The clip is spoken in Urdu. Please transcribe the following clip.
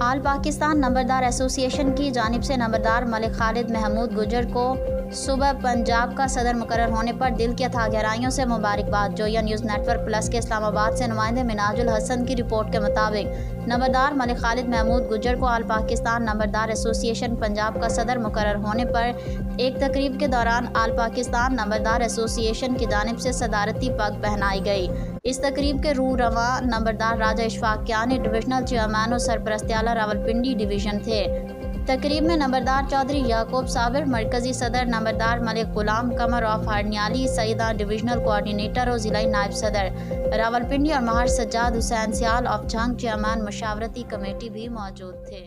آل پاکستان نمبردار ایسوسی ایشن کی جانب سے نمبردار ملک خالد محمود گجر کو صوبہ پنجاب کا صدر مقرر ہونے پر دل کی اتھاہ گہرائیوں سے مبارکباد۔ جویا نیوز نیٹ ورک پلس کے اسلام آباد سے نمائندے مناج الحسن کی رپورٹ کے مطابق نمبردار ملک خالد محمود گجر کو آل پاکستان نمبردار ایسوسی ایشن پنجاب کا صدر مقرر ہونے پر ایک تقریب کے دوران آل پاکستان نمبردار ایسوسی ایشن کی جانب سے صدارتی پگ پہنائی گئی۔ اس تقریب کے روح رواں نمبردار راجہ اشفاق کیانی ڈویژنل چیئرمین و سرپرست اعلیٰ راولپنڈی ڈویژن تھے۔ تقریب میں نمبردار چودھری یعقوب صابر مرکزی صدر، نمبردار Malik Ghulam Qamar of Harniali Syeda divisional coordinator و ضلعی نائب صدر راولپنڈی اور مہر سجاد حسین سیال آف جھنگ چیئرمین مشاورتی کمیٹی بھی موجود تھے۔